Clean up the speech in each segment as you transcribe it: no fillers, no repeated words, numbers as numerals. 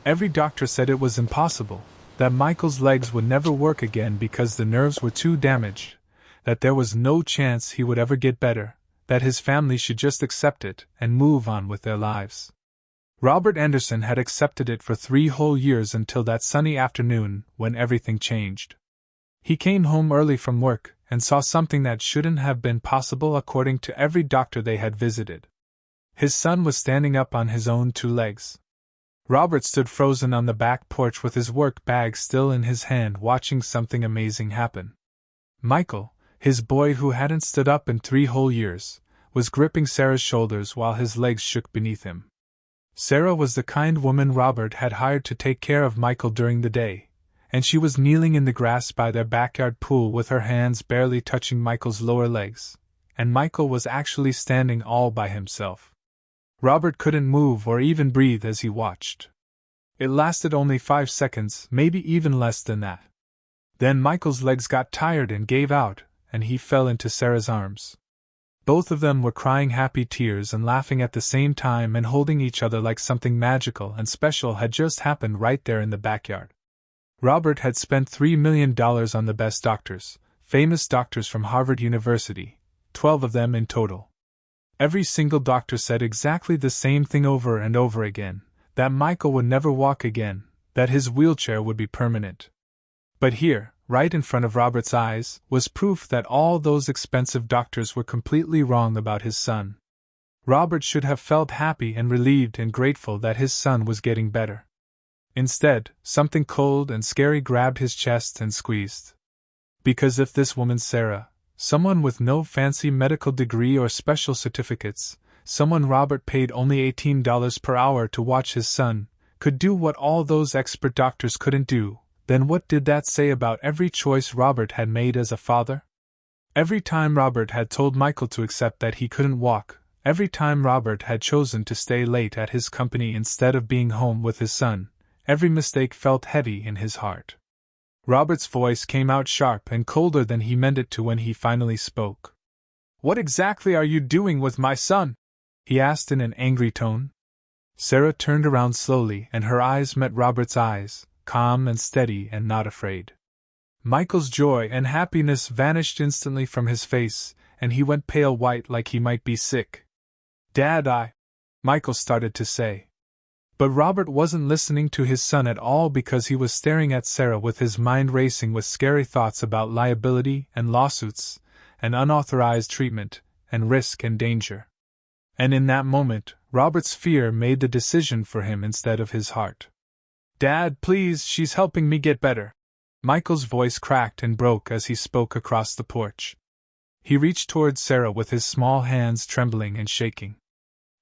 Every doctor said it was impossible, that Michael's legs would never work again because the nerves were too damaged, that there was no chance he would ever get better, that his family should just accept it and move on with their lives. Robert Anderson had accepted it for 3 whole years until that sunny afternoon when everything changed. He came home early from work and saw something that shouldn't have been possible according to every doctor they had visited. His son was standing up on his own 2 legs. Robert stood frozen on the back porch with his work bag still in his hand, watching something amazing happen. Michael, his boy who hadn't stood up in 3 whole years, was gripping Sarah's shoulders while his legs shook beneath him. Sarah was the kind woman Robert had hired to take care of Michael during the day, and she was kneeling in the grass by their backyard pool with her hands barely touching Michael's lower legs, and Michael was actually standing all by himself. Robert couldn't move or even breathe as he watched. It lasted only 5 seconds, maybe even less than that. Then Michael's legs got tired and gave out, and he fell into Sarah's arms. Both of them were crying happy tears and laughing at the same time and holding each other like something magical and special had just happened right there in the backyard. Robert had spent $3 million on the best doctors, famous doctors from Harvard University, 12 of them in total. Every single doctor said exactly the same thing over and over again, that Michael would never walk again, that his wheelchair would be permanent. But here, right in front of Robert's eyes, was proof that all those expensive doctors were completely wrong about his son. Robert should have felt happy and relieved and grateful that his son was getting better. Instead, something cold and scary grabbed his chest and squeezed. Because if this woman Sarah, someone with no fancy medical degree or special certificates, someone Robert paid only $18 per hour to watch his son, could do what all those expert doctors couldn't do, then what did that say about every choice Robert had made as a father? Every time Robert had told Michael to accept that he couldn't walk, every time Robert had chosen to stay late at his company instead of being home with his son, every mistake felt heavy in his heart. Robert's voice came out sharp and colder than he meant it to when he finally spoke. "What exactly are you doing with my son?" he asked in an angry tone. Sarah turned around slowly and her eyes met Robert's eyes, calm and steady and not afraid. Michael's joy and happiness vanished instantly from his face, and he went pale white like he might be sick. "Dad, Michael started to say. But Robert wasn't listening to his son at all because he was staring at Sarah with his mind racing with scary thoughts about liability and lawsuits, and unauthorized treatment, and risk and danger. And in that moment, Robert's fear made the decision for him instead of his heart. "Dad, please, she's helping me get better." Michael's voice cracked and broke as he spoke across the porch. He reached towards Sarah with his small hands trembling and shaking.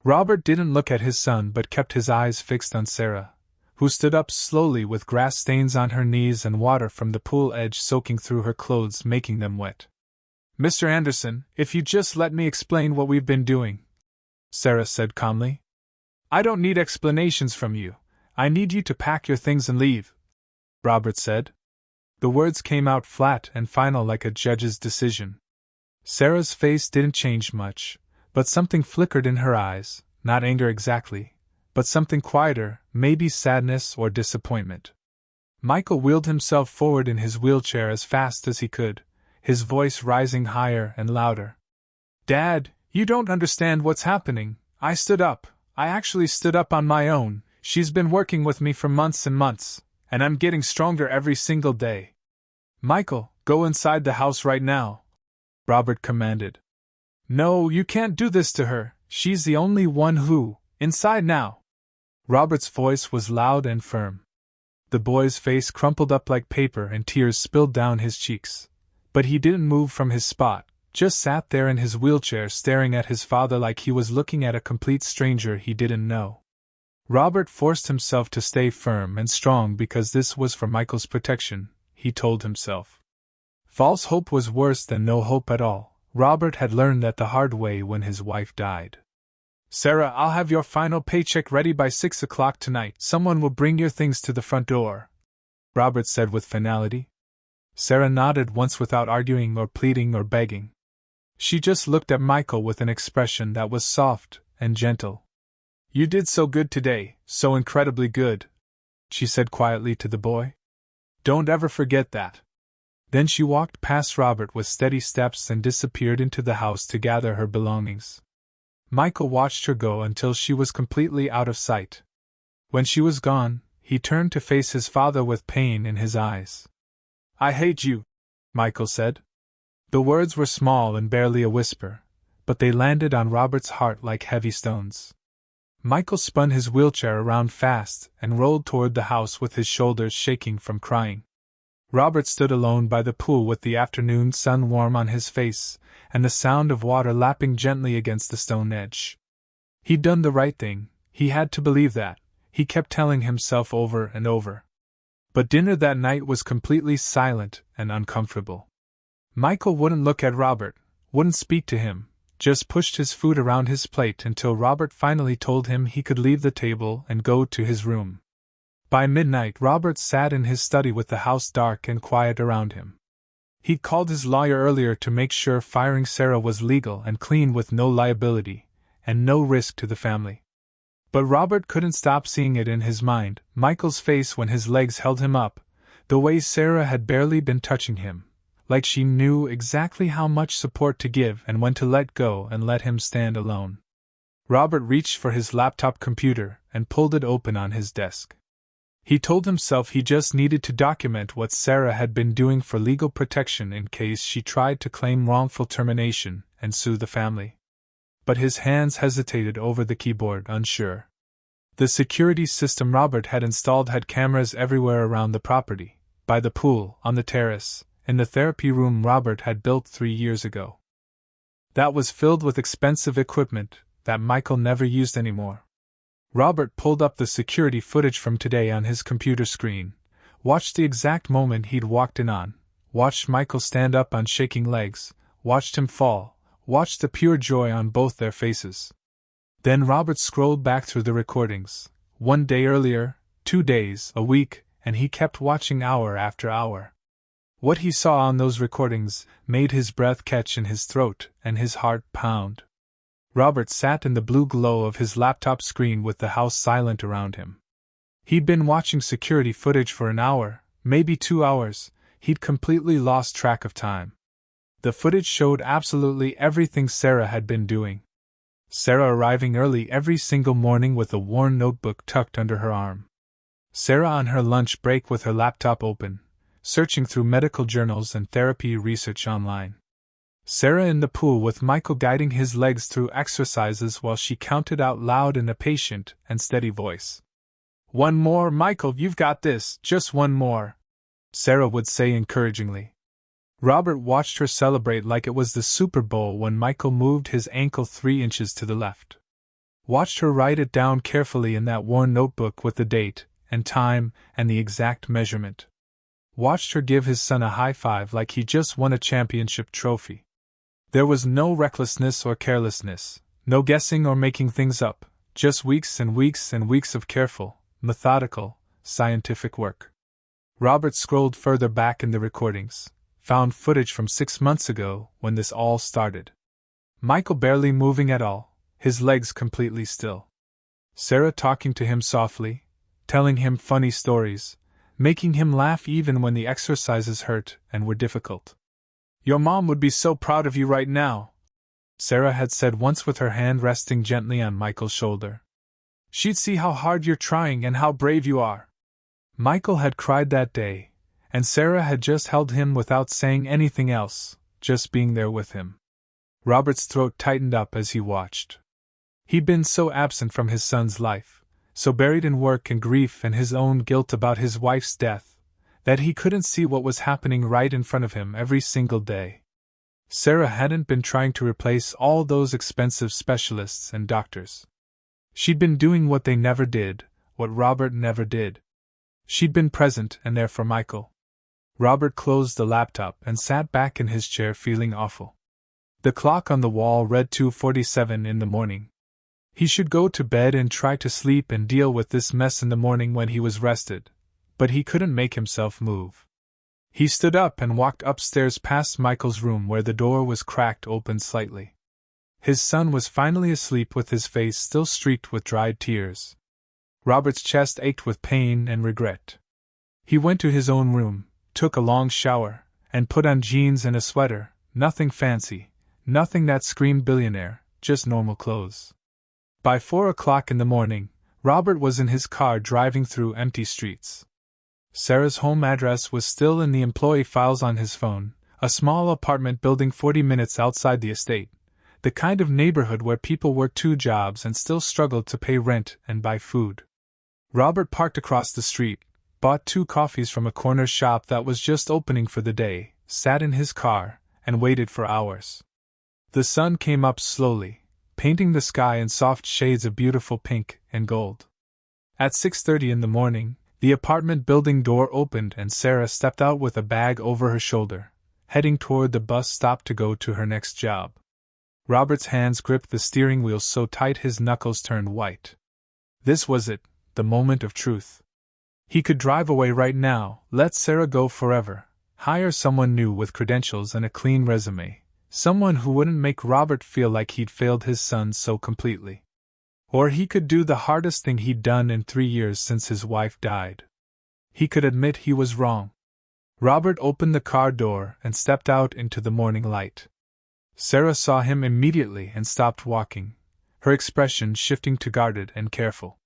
Robert didn't look at his son but kept his eyes fixed on Sarah, who stood up slowly with grass stains on her knees and water from the pool edge soaking through her clothes making them wet. "Mr. Anderson, if you just let me explain what we've been doing," Sarah said calmly. "I don't need explanations from you. I need you to pack your things and leave," Robert said. The words came out flat and final like a judge's decision. Sarah's face didn't change much, but something flickered in her eyes, not anger exactly, but something quieter, maybe sadness or disappointment. Michael wheeled himself forward in his wheelchair as fast as he could, his voice rising higher and louder. "Dad, you don't understand what's happening. I stood up. I actually stood up on my own. She's been working with me for months and months, and I'm getting stronger every single day." "Michael, go inside the house right now," Robert commanded. "No, you can't do this to her. She's the only one who, inside now." Robert's voice was loud and firm. The boy's face crumpled up like paper and tears spilled down his cheeks. But he didn't move from his spot, just sat there in his wheelchair staring at his father like he was looking at a complete stranger he didn't know. Robert forced himself to stay firm and strong because this was for Michael's protection, he told himself. False hope was worse than no hope at all. Robert had learned that the hard way when his wife died. "Sarah, I'll have your final paycheck ready by 6 o'clock tonight. Someone will bring your things to the front door," Robert said with finality. Sarah nodded once without arguing or pleading or begging. She just looked at Michael with an expression that was soft and gentle. "You did so good today, so incredibly good," she said quietly to the boy. "Don't ever forget that." Then she walked past Robert with steady steps and disappeared into the house to gather her belongings. Michael watched her go until she was completely out of sight. When she was gone, he turned to face his father with pain in his eyes. "I hate you," Michael said. The words were small and barely a whisper, but they landed on Robert's heart like heavy stones. Michael spun his wheelchair around fast and rolled toward the house with his shoulders shaking from crying. Robert stood alone by the pool with the afternoon sun warm on his face and the sound of water lapping gently against the stone edge. He'd done the right thing, he had to believe that, he kept telling himself over and over. But dinner that night was completely silent and uncomfortable. Michael wouldn't look at Robert, wouldn't speak to him, just pushed his food around his plate until Robert finally told him he could leave the table and go to his room. By midnight, Robert sat in his study with the house dark and quiet around him. He'd called his lawyer earlier to make sure firing Sarah was legal and clean with no liability, and no risk to the family. But Robert couldn't stop seeing it in his mind, Michael's face when his legs held him up, the way Sarah had barely been touching him, like she knew exactly how much support to give and when to let go and let him stand alone. Robert reached for his laptop computer and pulled it open on his desk. He told himself he just needed to document what Sarah had been doing for legal protection in case she tried to claim wrongful termination and sue the family. But his hands hesitated over the keyboard, unsure. The security system Robert had installed had cameras everywhere around the property, by the pool, on the terrace, in the therapy room Robert had built 3 years ago. That was filled with expensive equipment that Michael never used anymore. Robert pulled up the security footage from today on his computer screen, watched the exact moment he'd walked in on, watched Michael stand up on shaking legs, watched him fall, watched the pure joy on both their faces. Then Robert scrolled back through the recordings, 1 day earlier, 2 days, a week, and he kept watching hour after hour. What he saw on those recordings made his breath catch in his throat and his heart pound. Robert sat in the blue glow of his laptop screen with the house silent around him. He'd been watching security footage for an hour, maybe 2 hours, he'd completely lost track of time. The footage showed absolutely everything Sarah had been doing. Sarah arriving early every single morning with a worn notebook tucked under her arm. Sarah on her lunch break with her laptop open, searching through medical journals and therapy research online. Sarah in the pool with Michael guiding his legs through exercises while she counted out loud in a patient and steady voice. "1 more, Michael, you've got this, just 1 more," Sarah would say encouragingly. Robert watched her celebrate like it was the Super Bowl when Michael moved his ankle 3 inches to the left. Watched her write it down carefully in that worn notebook with the date and time and the exact measurement. Watched her give his son a high five like he just won a championship trophy. There was no recklessness or carelessness, no guessing or making things up, just weeks and weeks and weeks of careful, methodical, scientific work. Robert scrolled further back in the recordings, found footage from 6 months ago when this all started. Michael barely moving at all, his legs completely still. Sarah talking to him softly, telling him funny stories, making him laugh even when the exercises hurt and were difficult. "Your mom would be so proud of you right now," Sarah had said once with her hand resting gently on Michael's shoulder. "She'd see how hard you're trying and how brave you are." Michael had cried that day, and Sarah had just held him without saying anything else, just being there with him. Robert's throat tightened up as he watched. He'd been so absent from his son's life, so buried in work and grief and his own guilt about his wife's death, that he couldn't see what was happening right in front of him every single day. Sarah hadn't been trying to replace all those expensive specialists and doctors. She'd been doing what they never did, what Robert never did. She'd been present and there for Michael. Robert closed the laptop and sat back in his chair feeling awful. The clock on the wall read 2:47 in the morning. He should go to bed and try to sleep and deal with this mess in the morning when he was rested, but he couldn't make himself move. He stood up and walked upstairs past Michael's room where the door was cracked open slightly. His son was finally asleep with his face still streaked with dried tears. Robert's chest ached with pain and regret. He went to his own room, took a long shower, and put on jeans and a sweater, nothing fancy, nothing that screamed billionaire, just normal clothes. By 4 o'clock in the morning, Robert was in his car driving through empty streets. Sarah's home address was still in the employee files on his phone, a small apartment building 40 minutes outside the estate, the kind of neighborhood where people worked 2 jobs and still struggled to pay rent and buy food. Robert parked across the street, bought 2 coffees from a corner shop that was just opening for the day, sat in his car, and waited for hours. The sun came up slowly, painting the sky in soft shades of beautiful pink and gold. At 6:30 in the morning, the apartment building door opened and Sarah stepped out with a bag over her shoulder, heading toward the bus stop to go to her next job. Robert's hands gripped the steering wheel so tight his knuckles turned white. This was it, the moment of truth. He could drive away right now, let Sarah go forever, hire someone new with credentials and a clean resume, someone who wouldn't make Robert feel like he'd failed his son so completely. Or he could do the hardest thing he'd done in 3 years since his wife died. He could admit he was wrong. Robert opened the car door and stepped out into the morning light. Sarah saw him immediately and stopped walking, her expression shifting to guarded and careful.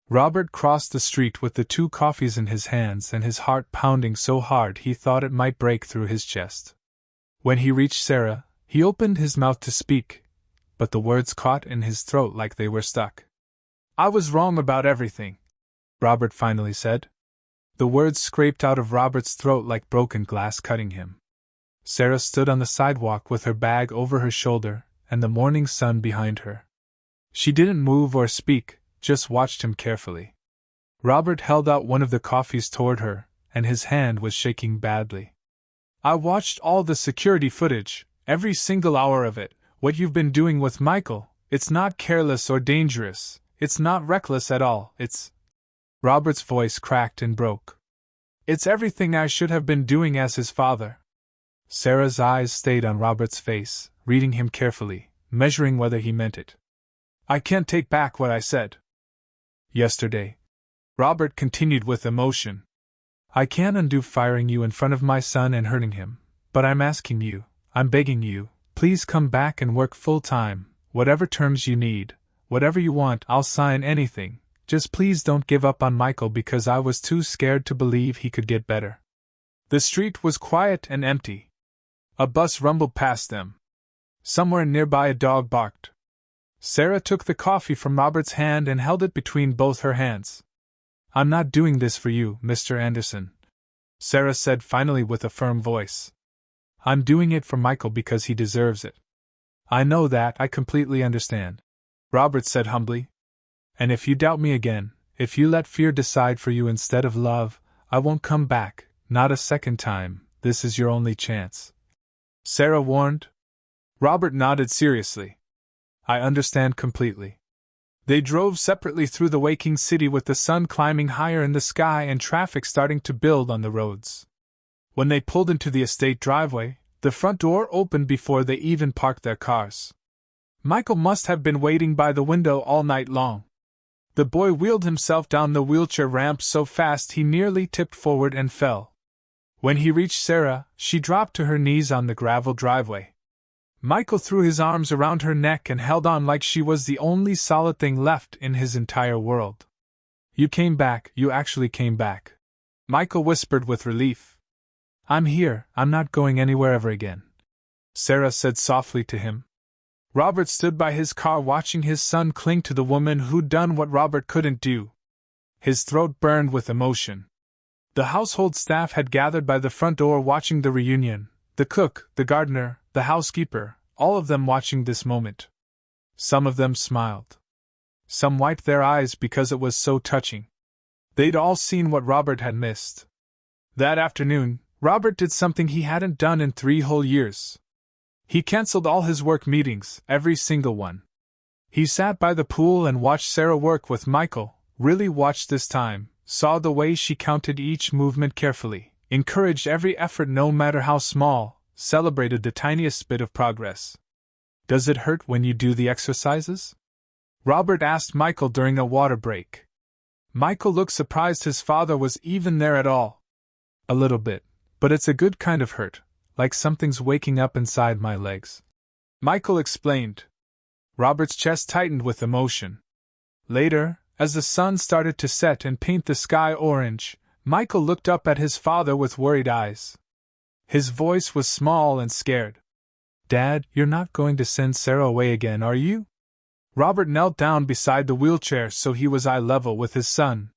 Robert crossed the street with the 2 coffees in his hands and his heart pounding so hard he thought it might break through his chest. When he reached Sarah, he opened his mouth to speak, but the words caught in his throat like they were stuck. "I was wrong about everything," Robert finally said. The words scraped out of Robert's throat like broken glass cutting him. Sarah stood on the sidewalk with her bag over her shoulder and the morning sun behind her. She didn't move or speak, just watched him carefully. Robert held out one of the coffees toward her, and his hand was shaking badly. "I watched all the security footage, every single hour of it, what you've been doing with Michael. It's not careless or dangerous, it's not reckless at all, it's—" Robert's voice cracked and broke. "It's everything I should have been doing as his father." Sarah's eyes stayed on Robert's face, reading him carefully, measuring whether he meant it. "I can't take back what I said yesterday," Robert continued with emotion. "I can't undo firing you in front of my son and hurting him, but I'm asking you, I'm begging you, please come back and work full-time, whatever terms you need, whatever you want, I'll sign anything, just please don't give up on Michael because I was too scared to believe he could get better." The street was quiet and empty. A bus rumbled past them. Somewhere nearby a dog barked. Sarah took the coffee from Robert's hand and held it between both her hands. "I'm not doing this for you, Mr. Anderson," Sarah said finally with a firm voice. "I'm doing it for Michael because he deserves it." "I know that, I completely understand," Robert said humbly. "And if you doubt me again, if you let fear decide for you instead of love, I won't come back, not a second time, this is your only chance," Sarah warned. Robert nodded seriously. "I understand completely." They drove separately through the waking city with the sun climbing higher in the sky and traffic starting to build on the roads. When they pulled into the estate driveway, the front door opened before they even parked their cars. Michael must have been waiting by the window all night long. The boy wheeled himself down the wheelchair ramp so fast he nearly tipped forward and fell. When he reached Sarah, she dropped to her knees on the gravel driveway. Michael threw his arms around her neck and held on like she was the only solid thing left in his entire world. "You came back, you actually came back," Michael whispered with relief. "I'm here, I'm not going anywhere ever again," Sarah said softly to him. Robert stood by his car watching his son cling to the woman who'd done what Robert couldn't do. His throat burned with emotion. The household staff had gathered by the front door watching the reunion, the cook, the gardener, the housekeeper, all of them watching this moment. Some of them smiled. Some wiped their eyes because it was so touching. They'd all seen what Robert had missed. That afternoon, Robert did something he hadn't done in 3 whole years. He canceled all his work meetings, every single one. He sat by the pool and watched Sarah work with Michael, really watched this time, saw the way she counted each movement carefully, encouraged every effort no matter how small, celebrated the tiniest bit of progress. "Does it hurt when you do the exercises?" Robert asked Michael during a water break. Michael looked surprised his father was even there at all. A little bit, but it's a good kind of hurt, like something's waking up inside my legs. Michael explained. Robert's chest tightened with emotion. Later, as the sun started to set and paint the sky orange, Michael looked up at his father with worried eyes. His voice was small and scared. "Dad, you're not going to send Sarah away again, are you?" Robert knelt down beside the wheelchair so he was eye level with his son.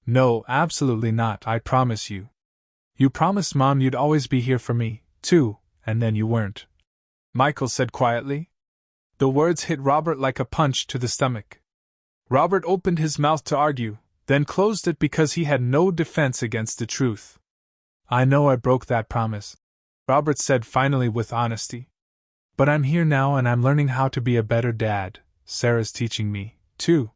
"No, absolutely not, I promise you. You promised Mom you'd always be here for me, too, and then you weren't," Michael said quietly. The words hit Robert like a punch to the stomach. Robert opened his mouth to argue, then closed it because he had no defense against the truth. "I know I broke that promise," Robert said finally with honesty. "But I'm here now and I'm learning how to be a better dad. Sarah's teaching me, too."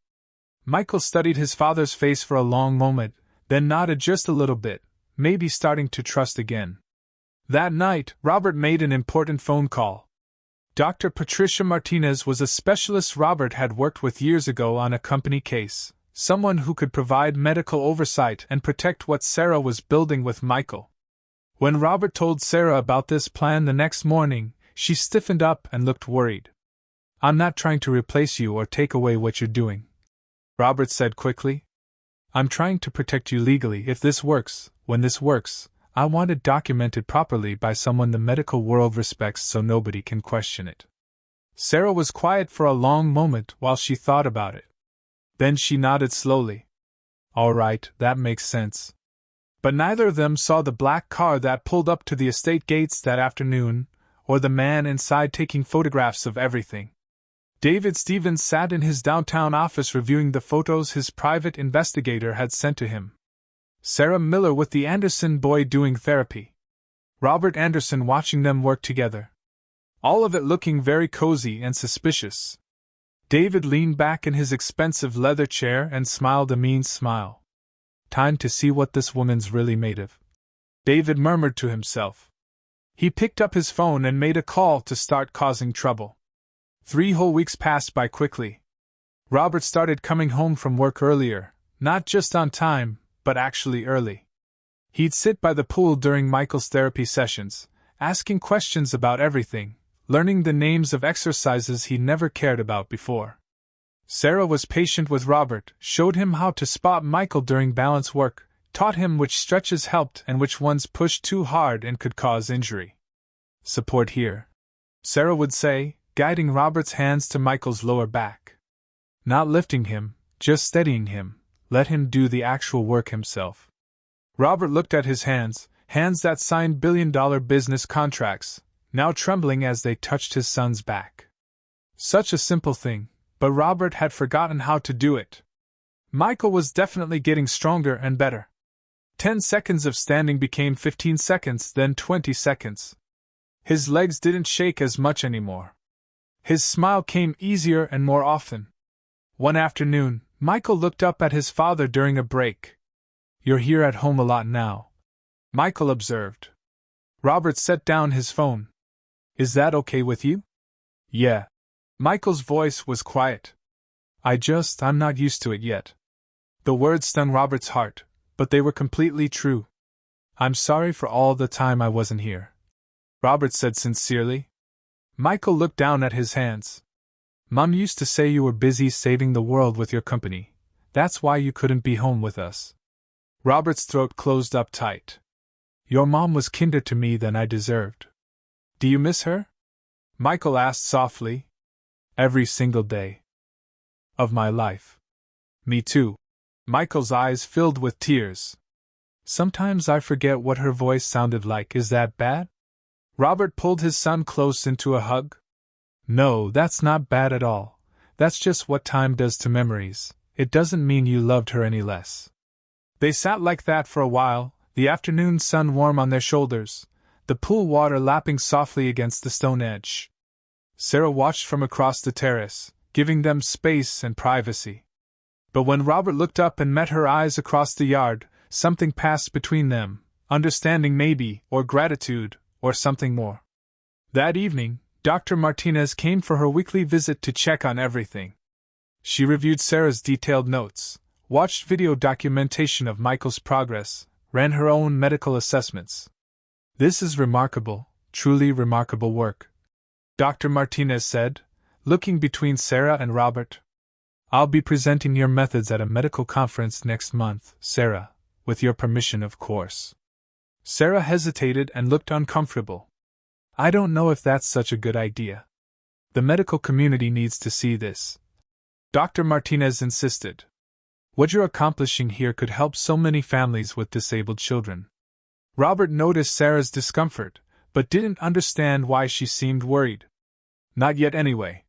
Michael studied his father's face for a long moment, then nodded just a little bit, maybe starting to trust again. That night, Robert made an important phone call. Dr. Patricia Martinez was a specialist Robert had worked with years ago on a company case, someone who could provide medical oversight and protect what Sarah was building with Michael. When Robert told Sarah about this plan the next morning, she stiffened up and looked worried. "I'm not trying to replace you or take away what you're doing," Robert said quickly. "I'm trying to protect you legally if this works. When this works, I want it documented properly by someone the medical world respects so nobody can question it." Sarah was quiet for a long moment while she thought about it. Then she nodded slowly. "All right, that makes sense." But neither of them saw the black car that pulled up to the estate gates that afternoon, or the man inside taking photographs of everything. David Stevens sat in his downtown office reviewing the photos his private investigator had sent to him. Sarah Miller with the Anderson boy doing therapy. Robert Anderson watching them work together. All of it looking very cozy and suspicious. David leaned back in his expensive leather chair and smiled a mean smile. "Time to see what this woman's really made of," David murmured to himself. He picked up his phone and made a call to start causing trouble. 3 whole weeks passed by quickly. Robert started coming home from work earlier, not just on time, but actually early. He'd sit by the pool during Michael's therapy sessions, asking questions about everything, learning the names of exercises he never cared about before. Sarah was patient with Robert, showed him how to spot Michael during balance work, taught him which stretches helped and which ones pushed too hard and could cause injury. "Support here," Sarah would say, guiding Robert's hands to Michael's lower back. Not lifting him, just steadying him, let him do the actual work himself. Robert looked at his hands that signed billion-dollar business contracts, now trembling as they touched his son's back. Such a simple thing, but Robert had forgotten how to do it. Michael was definitely getting stronger and better. 10 seconds of standing became 15 seconds, then 20 seconds. His legs didn't shake as much anymore. His smile came easier and more often. One afternoon, Michael looked up at his father during a break. "You're here at home a lot now," Michael observed. Robert set down his phone. "Is that okay with you?" "Yeah." Michael's voice was quiet. I'm not used to it yet." The words stung Robert's heart, but they were completely true. "I'm sorry for all the time I wasn't here," Robert said sincerely. Michael looked down at his hands. "Mom used to say you were busy saving the world with your company. That's why you couldn't be home with us." Robert's throat closed up tight. "Your mom was kinder to me than I deserved." "Do you miss her?" Michael asked softly. "Every single day of my life." "Me too." Michael's eyes filled with tears. "Sometimes I forget what her voice sounded like. Is that bad?" Robert pulled his son close into a hug. "No, that's not bad at all. That's just what time does to memories. It doesn't mean you loved her any less." They sat like that for a while, the afternoon sun warm on their shoulders, the pool water lapping softly against the stone edge. Sarah watched from across the terrace, giving them space and privacy. But when Robert looked up and met her eyes across the yard, something passed between them, understanding maybe, or gratitude, or something more. That evening, Dr. Martinez came for her weekly visit to check on everything. She reviewed Sarah's detailed notes, watched video documentation of Michael's progress, ran her own medical assessments. "This is remarkable, truly remarkable work," Dr. Martinez said, looking between Sarah and Robert. "I'll be presenting your methods at a medical conference next month, Sarah, with your permission, of course." Sarah hesitated and looked uncomfortable. "I don't know if that's such a good idea. The medical community needs to see this," Dr. Martinez insisted. "What you're accomplishing here could help so many families with disabled children." Robert noticed Sarah's discomfort, but didn't understand why she seemed worried. Not yet anyway.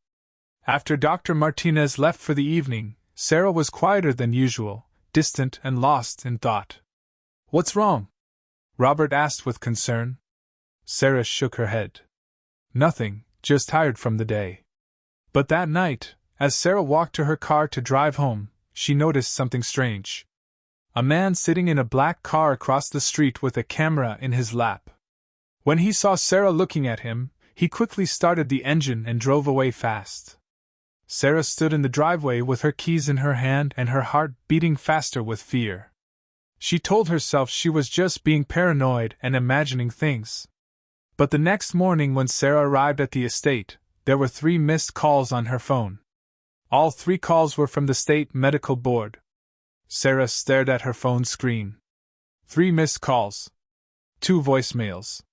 After Dr. Martinez left for the evening, Sarah was quieter than usual, distant and lost in thought. "What's wrong?" Robert asked with concern. Sarah shook her head. "Nothing, just tired from the day." But that night, as Sarah walked to her car to drive home, she noticed something strange. A man sitting in a black car across the street with a camera in his lap. When he saw Sarah looking at him, he quickly started the engine and drove away fast. Sarah stood in the driveway with her keys in her hand and her heart beating faster with fear. She told herself she was just being paranoid and imagining things. But the next morning when Sarah arrived at the estate, there were 3 missed calls on her phone. All 3 calls were from the state medical board. Sarah stared at her phone screen. 3 missed calls. 2 voicemails.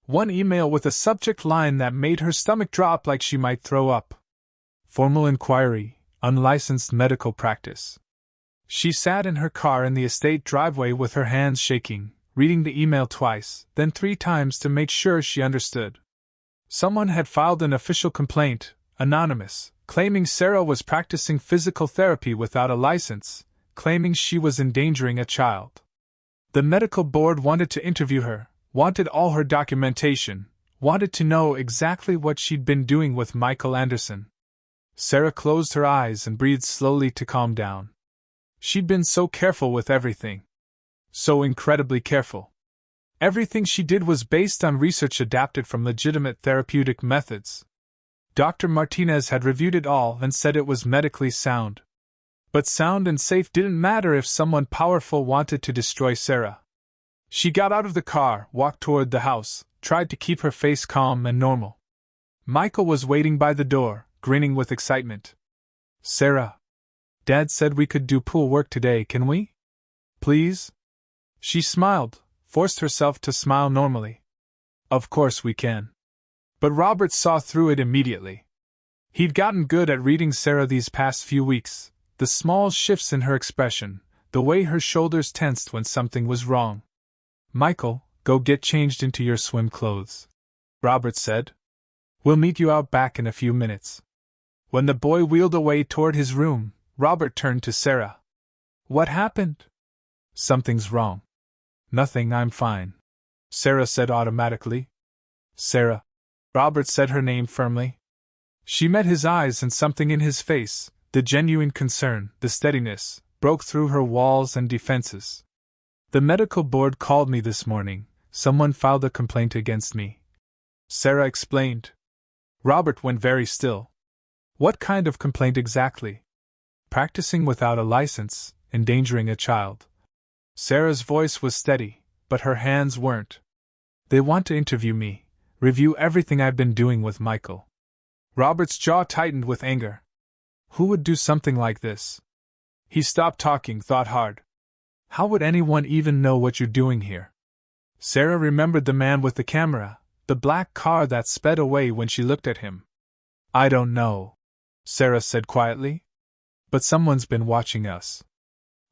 1 email with a subject line that made her stomach drop like she might throw up. Formal inquiry, unlicensed medical practice. She sat in her car in the estate driveway with her hands shaking, reading the email twice, then 3 times to make sure she understood. Someone had filed an official complaint, anonymous, claiming Sarah was practicing physical therapy without a license, claiming she was endangering a child. The medical board wanted to interview her, wanted all her documentation, wanted to know exactly what she'd been doing with Michael Anderson. Sarah closed her eyes and breathed slowly to calm down. She'd been so careful with everything. So incredibly careful. Everything she did was based on research adapted from legitimate therapeutic methods. Dr. Martinez had reviewed it all and said it was medically sound. But sound and safe didn't matter if someone powerful wanted to destroy Sarah. She got out of the car, walked toward the house, tried to keep her face calm and normal. Michael was waiting by the door, grinning with excitement. "Sarah, Dad said we could do pool work today, can we? Please?" She smiled, forced herself to smile normally. "Of course we can." But Robert saw through it immediately. He'd gotten good at reading Sarah these past few weeks, the small shifts in her expression, the way her shoulders tensed when something was wrong. "Michael, go get changed into your swim clothes," Robert said. "We'll meet you out back in a few minutes." When the boy wheeled away toward his room, Robert turned to Sarah. "What happened?" "Something's wrong." "Nothing, I'm fine," Sarah said automatically. "Sarah." Robert said her name firmly. She met his eyes and something in his face, the genuine concern, the steadiness, broke through her walls and defenses. "The medical board called me this morning. Someone filed a complaint against me," Sarah explained. Robert went very still. "What kind of complaint exactly?" "Practicing without a license, endangering a child." Sarah's voice was steady, but her hands weren't. "They want to interview me, review everything I've been doing with Michael." Robert's jaw tightened with anger. Who would do something like this? He stopped talking, thought hard. How would anyone even know what you're doing here? Sarah remembered the man with the camera, the black car that sped away when she looked at him. "I don't know," Sarah said quietly. "But someone's been watching us."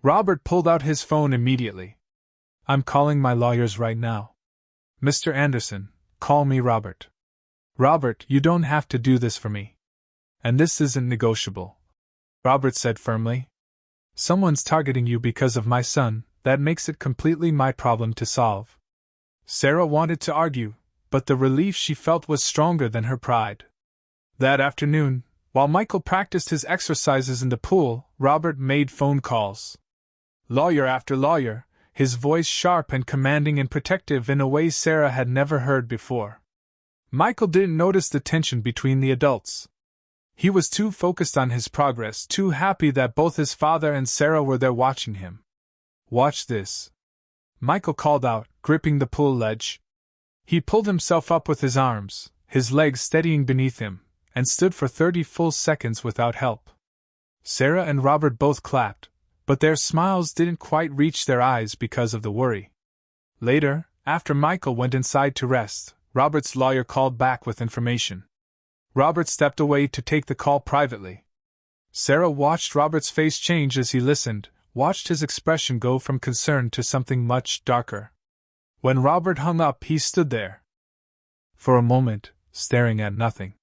Robert pulled out his phone immediately. "I'm calling my lawyers right now." "Mr. Anderson, call me Robert." "Robert, you don't have to do this for me. And this isn't negotiable," Robert said firmly. "Someone's targeting you because of my son, that makes it completely my problem to solve." Sarah wanted to argue, but the relief she felt was stronger than her pride. That afternoon, while Michael practiced his exercises in the pool, Robert made phone calls. Lawyer after lawyer, his voice sharp and commanding and protective in a way Sarah had never heard before. Michael didn't notice the tension between the adults. He was too focused on his progress, too happy that both his father and Sarah were there watching him. "Watch this," Michael called out, gripping the pool ledge. He pulled himself up with his arms, his legs steadying beneath him, and stood for 30 full seconds without help. Sarah and Robert both clapped, but their smiles didn't quite reach their eyes because of the worry. Later, after Michael went inside to rest, Robert's lawyer called back with information. Robert stepped away to take the call privately. Sarah watched Robert's face change as he listened, watched his expression go from concern to something much darker. When Robert hung up, he stood there for a moment, staring at nothing.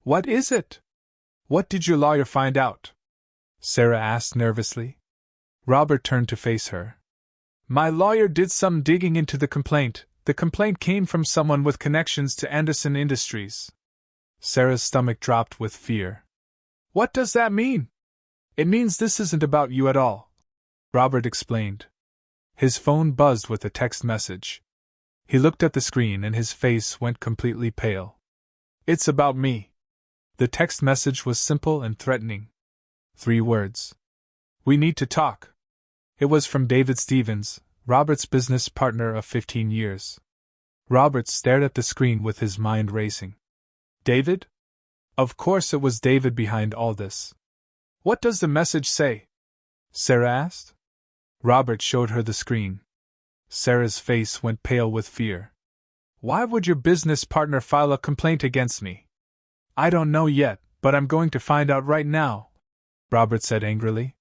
"What is it? What did your lawyer find out?" Sarah asked nervously. Robert turned to face her. "My lawyer did some digging into the complaint. The complaint came from someone with connections to Anderson Industries." Sarah's stomach dropped with fear. "What does that mean?" "It means this isn't about you at all," Robert explained. His phone buzzed with a text message. He looked at the screen and his face went completely pale. "It's about me." The text message was simple and threatening. 3 words. "We need to talk." It was from David Stevens, Robert's business partner of 15 years. Robert stared at the screen with his mind racing. David? Of course it was David behind all this. "What does the message say?" Sarah asked. Robert showed her the screen. Sarah's face went pale with fear. "Why would your business partner file a complaint against me?" "I don't know yet, but I'm going to find out right now," Robert said angrily.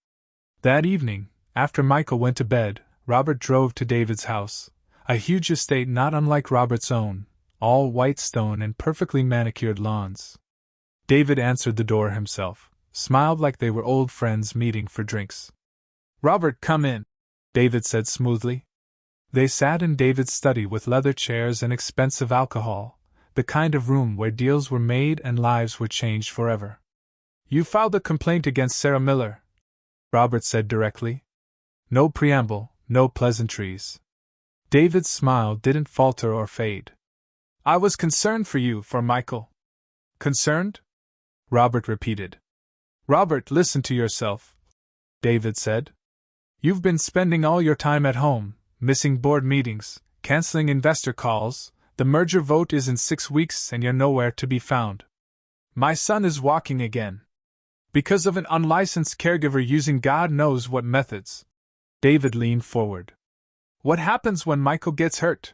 That evening, after Michael went to bed, Robert drove to David's house, a huge estate not unlike Robert's own, all white stone and perfectly manicured lawns. David answered the door himself, smiled like they were old friends meeting for drinks. "Robert, come in," David said smoothly. They sat in David's study with leather chairs and expensive alcohol, the kind of room where deals were made and lives were changed forever. "You filed a complaint against Sarah Miller," Robert said directly. No preamble, no pleasantries. David's smile didn't falter or fade. "I was concerned for you, for Michael." "Concerned?" Robert repeated. "Robert, listen to yourself," David said. "You've been spending all your time at home, missing board meetings, canceling investor calls. The merger vote is in 6 weeks and you're nowhere to be found. My son is walking again. Because of an unlicensed caregiver using God knows what methods." David leaned forward. "What happens when Michael gets hurt?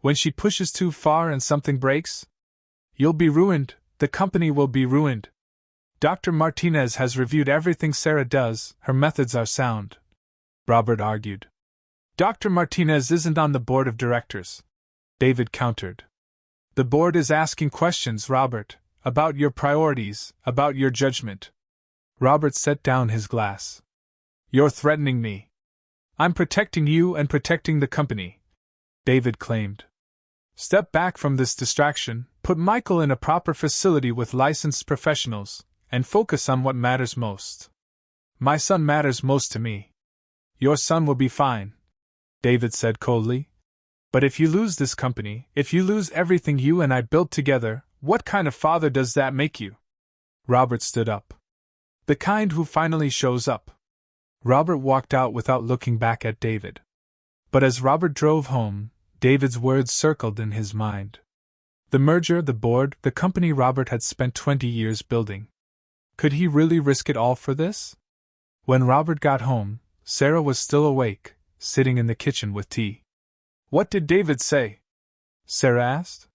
When she pushes too far and something breaks? You'll be ruined, the company will be ruined. Dr. Martinez has reviewed everything Sarah does, her methods are sound," Robert argued. "Dr. Martinez isn't on the board of directors," David countered. "The board is asking questions, Robert, about your priorities, about your judgment." Robert set down his glass. "You're threatening me." "I'm protecting you and protecting the company," David claimed. "Step back from this distraction, put Michael in a proper facility with licensed professionals, and focus on what matters most." "My son matters most to me." "Your son will be fine," David said coldly. "But if you lose this company, if you lose everything you and I built together, what kind of father does that make you?" Robert stood up. "The kind who finally shows up." Robert walked out without looking back at David. But as Robert drove home, David's words circled in his mind. The merger, the board, the company Robert had spent 20 years building. Could he really risk it all for this? When Robert got home, Sarah was still awake, sitting in the kitchen with tea. "What did David say?" Sarah asked.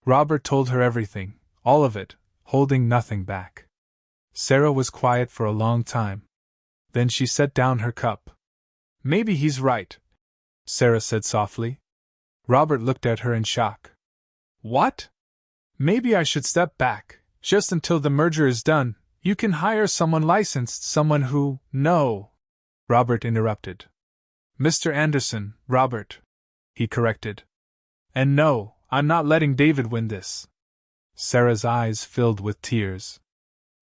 Robert told her everything, all of it, holding nothing back. Sarah was quiet for a long time. Then she set down her cup. "Maybe he's right," Sarah said softly. Robert looked at her in shock. "What?" "Maybe I should step back, just until the merger is done. You can hire someone licensed, someone who—" "No," Robert interrupted. "Mr. Anderson, Robert," he corrected. "And no, I'm not letting David win this." Sarah's eyes filled with tears.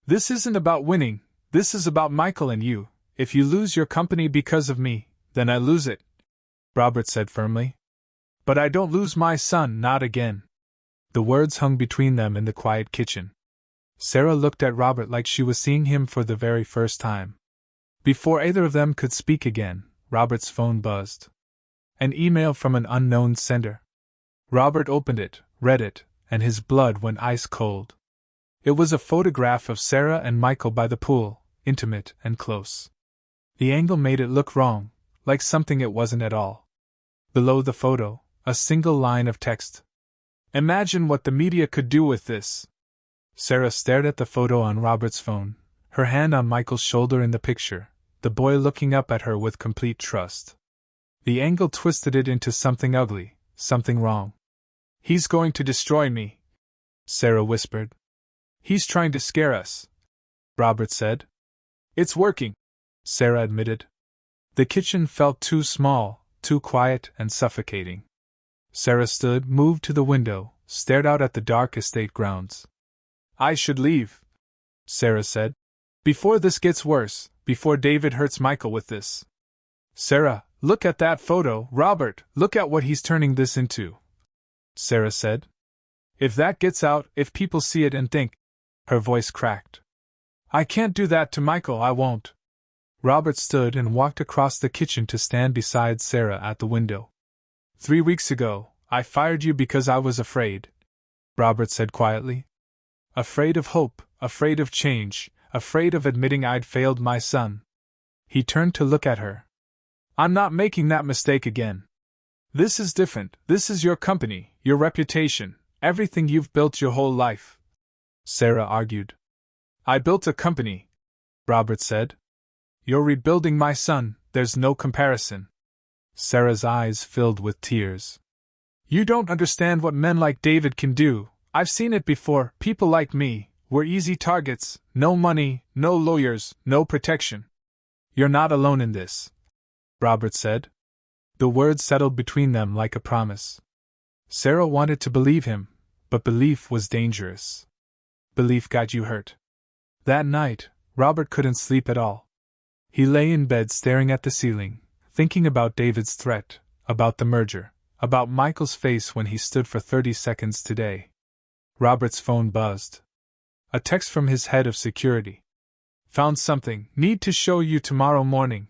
"This isn't about winning, this is about Michael and you. If you lose your company because of me, then I lose it," Robert said firmly. "But I don't lose my son, not again." The words hung between them in the quiet kitchen. Sarah looked at Robert like she was seeing him for the very first time. Before either of them could speak again, Robert's phone buzzed. An email from an unknown sender. Robert opened it, read it, and his blood went ice cold. It was a photograph of Sarah and Michael by the pool, intimate and close. The angle made it look wrong, like something it wasn't at all. Below the photo, a single line of text. "Imagine what the media could do with this." Sarah stared at the photo on Robert's phone, her hand on Michael's shoulder in the picture, the boy looking up at her with complete trust. The angle twisted it into something ugly, something wrong. "He's going to destroy me," Sarah whispered. "He's trying to scare us," Robert said. "It's working," Sarah admitted. The kitchen felt too small, too quiet and suffocating. Sarah stood, moved to the window, stared out at the dark estate grounds. "I should leave," Sarah said. "Before this gets worse, before David hurts Michael with this." "Sarah, look at that photo, Robert, look at what he's turning this into," Sarah said. "If that gets out, if people see it and think—" Her voice cracked. "I can't do that to Michael, I won't." Robert stood and walked across the kitchen to stand beside Sarah at the window. "3 weeks ago, I fired you because I was afraid," Robert said quietly. "Afraid of hope, afraid of change, afraid of admitting I'd failed my son." He turned to look at her. "I'm not making that mistake again. This is different, this is your company, your reputation, everything you've built your whole life," Sarah argued. "I built a company," Robert said. "You're rebuilding my son, there's no comparison." Sarah's eyes filled with tears. "You don't understand what men like David can do. I've seen it before. People like me, we're easy targets, no money, no lawyers, no protection." "You're not alone in this," Robert said. The words settled between them like a promise. Sarah wanted to believe him, but belief was dangerous. Belief got you hurt. That night, Robert couldn't sleep at all. He lay in bed staring at the ceiling, thinking about David's threat, about the merger, about Michael's face when he stood for 30 seconds today. Robert's phone buzzed. A text from his head of security. "Found something, need to show you tomorrow morning."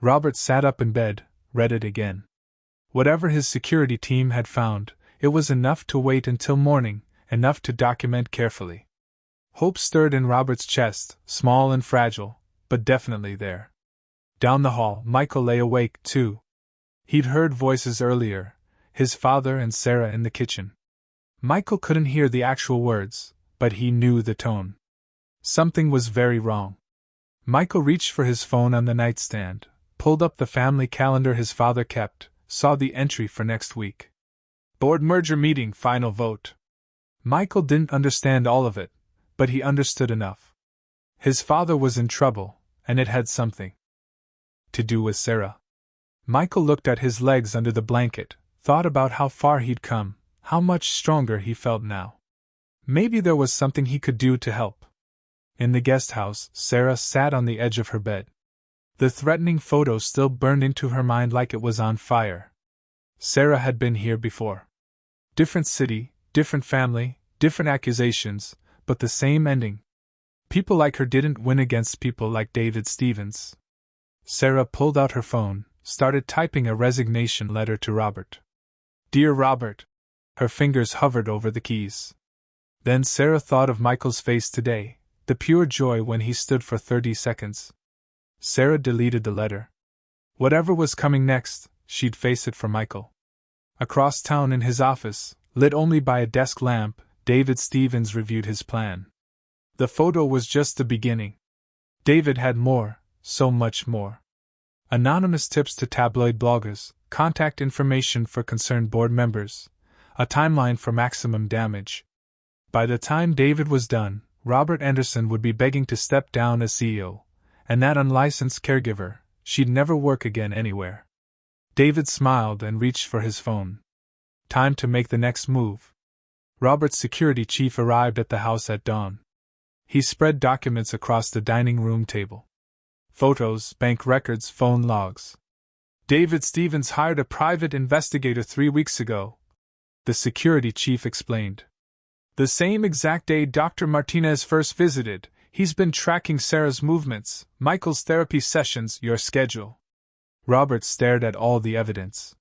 Robert sat up in bed, read it again. Whatever his security team had found, it was enough to wait until morning, enough to document carefully. Hope stirred in Robert's chest, small and fragile, but definitely there. Down the hall, Michael lay awake, too. He'd heard voices earlier, his father and Sarah in the kitchen. Michael couldn't hear the actual words, but he knew the tone. Something was very wrong. Michael reached for his phone on the nightstand, pulled up the family calendar his father kept, saw the entry for next week. Board merger meeting, final vote. Michael didn't understand all of it, but he understood enough. His father was in trouble, and it had something to do with Sarah. Michael looked at his legs under the blanket, thought about how far he'd come, how much stronger he felt now. Maybe there was something he could do to help. In the guest house, Sarah sat on the edge of her bed. The threatening photo still burned into her mind like it was on fire. Sarah had been here before. Different city, different family, different accusations, but the same ending. People like her didn't win against people like David Stevens. Sarah pulled out her phone, started typing a resignation letter to Robert. "Dear Robert." Her fingers hovered over the keys. Then Sarah thought of Michael's face today, the pure joy when he stood for 30 seconds. Sarah deleted the letter. Whatever was coming next, she'd face it for Michael. Across town in his office, lit only by a desk lamp, David Stevens reviewed his plan. The photo was just the beginning. David had more, so much more. Anonymous tips to tabloid bloggers, contact information for concerned board members, a timeline for maximum damage. By the time David was done, Robert Anderson would be begging to step down as CEO, and that unlicensed caregiver, she'd never work again anywhere. David smiled and reached for his phone. Time to make the next move. Robert's security chief arrived at the house at dawn. He spread documents across the dining room table. Photos, bank records, phone logs. "David Stevens hired a private investigator 3 weeks ago," the security chief explained. The same exact day Dr. Martinez first visited, he's been tracking Sarah's movements, Michael's therapy sessions, your schedule. Robert stared at all the evidence.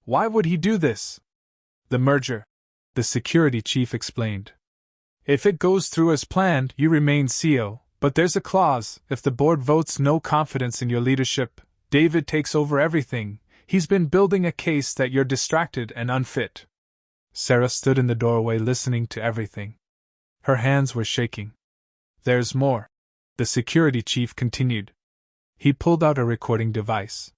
Why would he do this? The merger, the security chief explained. If it goes through as planned, you remain CEO, but there's a clause: if the board votes no confidence in your leadership, David takes over everything. He's been building a case that you're distracted and unfit. Sarah stood in the doorway listening to everything. Her hands were shaking. There's more, the security chief continued. He pulled out a recording device.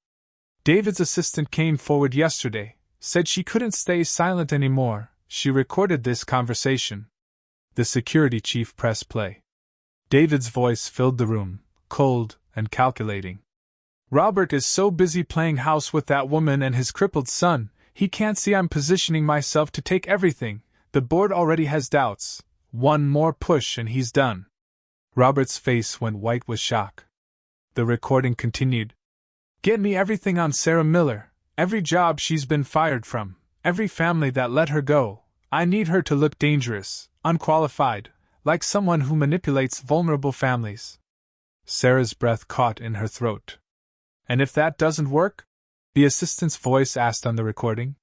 David's assistant came forward yesterday, said she couldn't stay silent anymore. She recorded this conversation. The security chief pressed play. David's voice filled the room, cold and calculating. Robert is so busy playing house with that woman and his crippled son, he can't see I'm positioning myself to take everything. The board already has doubts. One more push and he's done. Robert's face went white with shock. The recording continued. Get me everything on Sarah Miller, every job she's been fired from, every family that let her go. I need her to look dangerous, unqualified, like someone who manipulates vulnerable families. Sarah's breath caught in her throat. And if that doesn't work? The assistant's voice asked on the recording.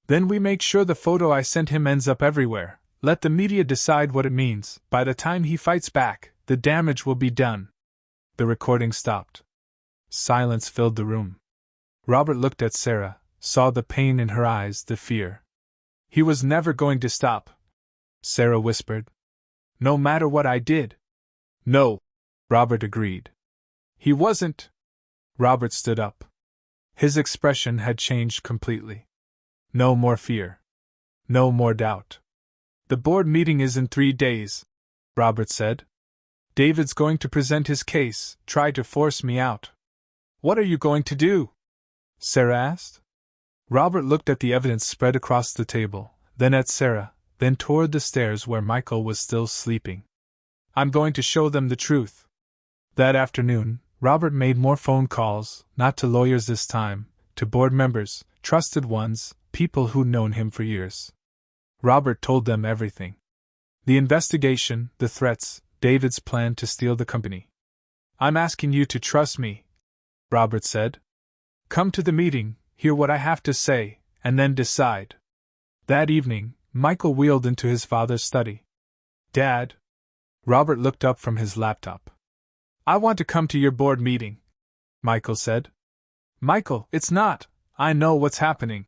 Then we make sure the photo I sent him ends up everywhere. Let the media decide what it means. By the time he fights back, the damage will be done. The recording stopped. Silence filled the room. Robert looked at Sarah, saw the pain in her eyes, the fear. He was never going to stop. Sarah whispered. No matter what I did. No, Robert agreed. He wasn't. Robert stood up. His expression had changed completely. No more fear. No more doubt. The board meeting is in 3 days, Robert said. David's going to present his case, try to force me out. What are you going to do? Sarah asked. Robert looked at the evidence spread across the table, then at Sarah, then toward the stairs where Michael was still sleeping. I'm going to show them the truth. That afternoon, Robert made more phone calls, not to lawyers this time, to board members, trusted ones, people who'd known him for years. Robert told them everything. The investigation, the threats, David's plan to steal the company. I'm asking you to trust me, Robert said. Come to the meeting, hear what I have to say, and then decide. That evening, Michael wheeled into his father's study. Dad? Robert looked up from his laptop. I want to come to your board meeting, Michael said. Michael, it's not. I know what's happening,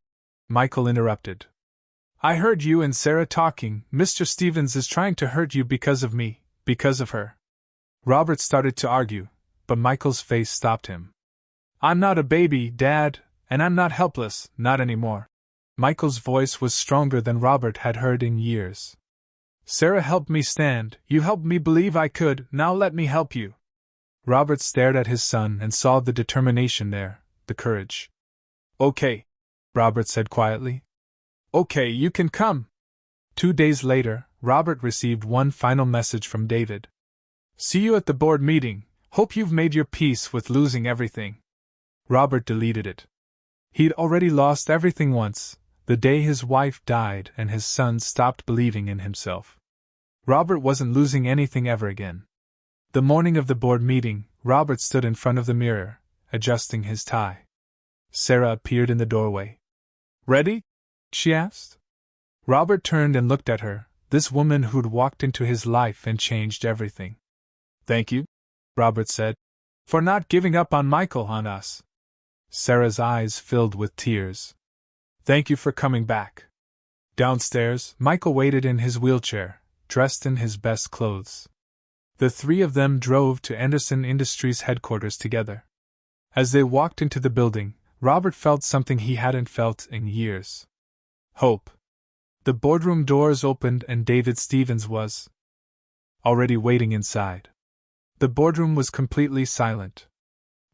Michael interrupted. I heard you and Sarah talking. Mr. Stevens is trying to hurt you because of me, because of her. Robert started to argue, but Michael's face stopped him. I'm not a baby, Dad, and I'm not helpless, not anymore. Michael's voice was stronger than Robert had heard in years. Sarah helped me stand, you helped me believe I could, now let me help you. Robert stared at his son and saw the determination there, the courage. Okay, Robert said quietly. Okay, you can come. 2 days later, Robert received one final message from David. See you at the board meeting. Hope you've made your peace with losing everything. Robert deleted it. He'd already lost everything once, the day his wife died and his son stopped believing in himself. Robert wasn't losing anything ever again. The morning of the board meeting, Robert stood in front of the mirror, adjusting his tie. Sarah appeared in the doorway. Ready? She asked. Robert turned and looked at her, this woman who'd walked into his life and changed everything. Thank you, Robert said, for not giving up on Michael, on us. Sarah's eyes filled with tears. Thank you for coming back. Downstairs, Michael waited in his wheelchair, dressed in his best clothes. The three of them drove to Anderson Industries headquarters together. As they walked into the building, Robert felt something he hadn't felt in years. Hope. The boardroom doors opened and David Stevens was already waiting inside. The boardroom was completely silent.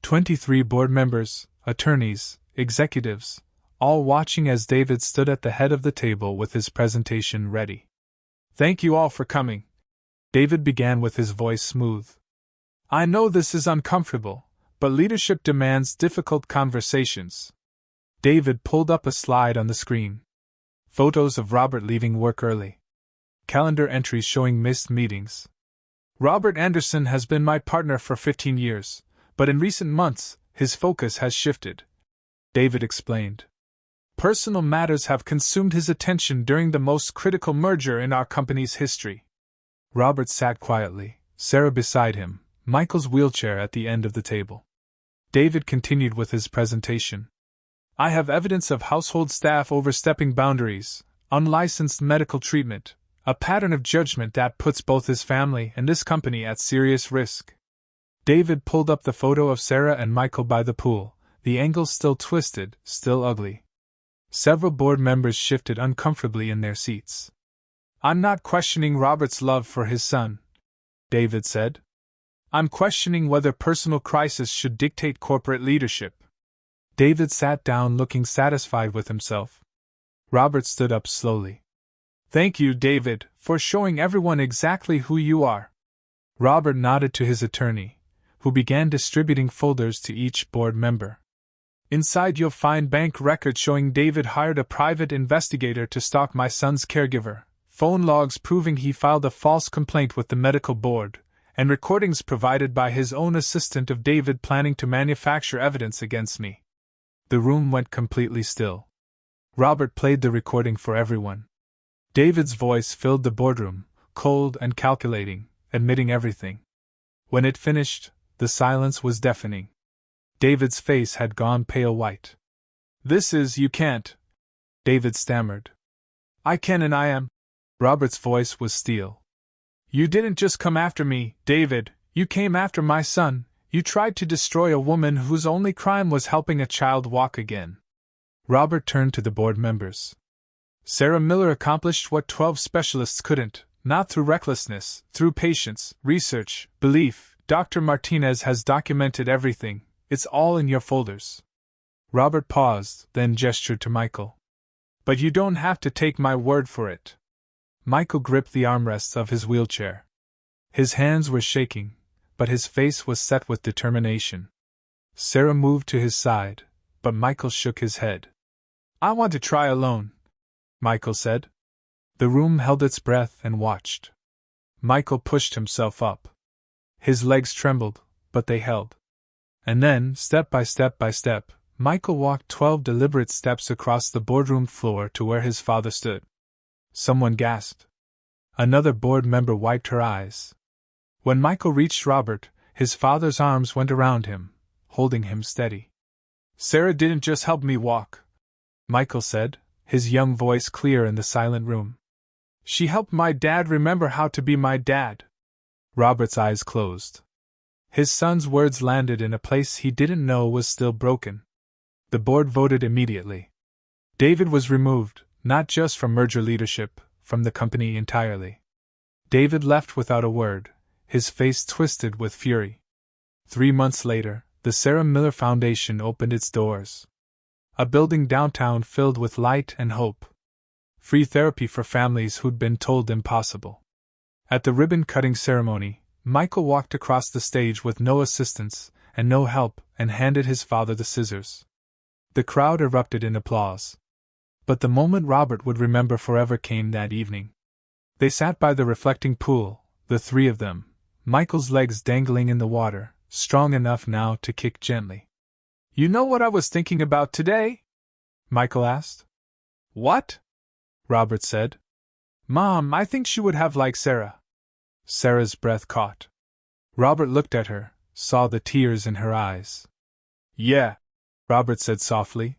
23 board members, attorneys, executives, all watching as David stood at the head of the table with his presentation ready. Thank you all for coming. David began with his voice smooth. I know this is uncomfortable, but leadership demands difficult conversations. David pulled up a slide on the screen. Photos of Robert leaving work early. Calendar entries showing missed meetings. Robert Anderson has been my partner for 15 years, but in recent months, his focus has shifted, David explained. Personal matters have consumed his attention during the most critical merger in our company's history. Robert sat quietly, Sarah beside him, Michael's wheelchair at the end of the table. David continued with his presentation. I have evidence of household staff overstepping boundaries, unlicensed medical treatment, a pattern of judgment that puts both his family and this company at serious risk. David pulled up the photo of Sarah and Michael by the pool, the angle still twisted, still ugly. Several board members shifted uncomfortably in their seats. I'm not questioning Robert's love for his son, David said. I'm questioning whether personal crisis should dictate corporate leadership. David sat down looking satisfied with himself. Robert stood up slowly. Thank you, David, for showing everyone exactly who you are. Robert nodded to his attorney, who began distributing folders to each board member. Inside you'll find bank records showing David hired a private investigator to stalk my son's caregiver, phone logs proving he filed a false complaint with the medical board, and recordings provided by his own assistant of David planning to manufacture evidence against me. The room went completely still. Robert played the recording for everyone. David's voice filled the boardroom, cold and calculating, admitting everything. When it finished, the silence was deafening. David's face had gone pale white. You can't, David stammered. I can and I am. Robert's voice was steel. You didn't just come after me, David, you came after my son. You tried to destroy a woman whose only crime was helping a child walk again. Robert turned to the board members. Sarah Miller accomplished what 12 specialists couldn't, not through recklessness, through patience, research, belief. Dr. Martinez has documented everything. It's all in your folders. Robert paused, then gestured to Michael. But you don't have to take my word for it. Michael gripped the armrests of his wheelchair. His hands were shaking, but his face was set with determination. Sarah moved to his side, but Michael shook his head. I want to try alone, Michael said. The room held its breath and watched. Michael pushed himself up. His legs trembled, but they held. And then, step by step, Michael walked 12 deliberate steps across the boardroom floor to where his father stood. Someone gasped. Another board member wiped her eyes. When Michael reached Robert, his father's arms went around him, holding him steady. Sarah didn't just help me walk, Michael said, his young voice clear in the silent room. She helped my dad remember how to be my dad. Robert's eyes closed. His son's words landed in a place he didn't know was still broken. The board voted immediately. David was removed, not just from merger leadership, from the company entirely. David left without a word, his face twisted with fury. 3 months later, the Sarah Miller Foundation opened its doors. A building downtown filled with light and hope. Free therapy for families who'd been told impossible. At the ribbon-cutting ceremony, Michael walked across the stage with no assistance and no help and handed his father the scissors. The crowd erupted in applause. But the moment Robert would remember forever came that evening. They sat by the reflecting pool, the three of them, Michael's legs dangling in the water, strong enough now to kick gently. You know what I was thinking about today? Michael asked. What? Robert said. Mom, I think she would have liked Sarah. Sarah's breath caught. Robert looked at her, saw the tears in her eyes. Yeah, Robert said softly.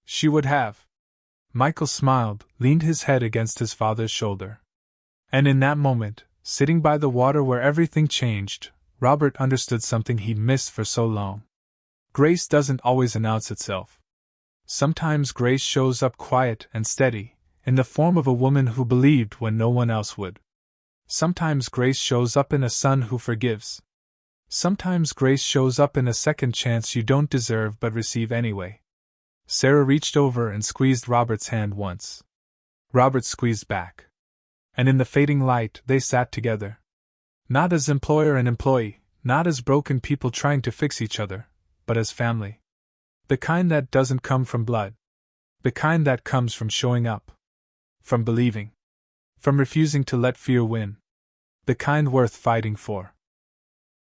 She would have. Michael smiled, leaned his head against his father's shoulder. And in that moment, sitting by the water where everything changed, Robert understood something he'd missed for so long. Grace doesn't always announce itself. Sometimes grace shows up quiet and steady, in the form of a woman who believed when no one else would. Sometimes grace shows up in a son who forgives. Sometimes grace shows up in a second chance you don't deserve but receive anyway. Sarah reached over and squeezed Robert's hand once. Robert squeezed back. And in the fading light, they sat together. Not as employer and employee, not as broken people trying to fix each other, but as family. The kind that doesn't come from blood. The kind that comes from showing up. From believing. from refusing to let fear win. The kind worth fighting for.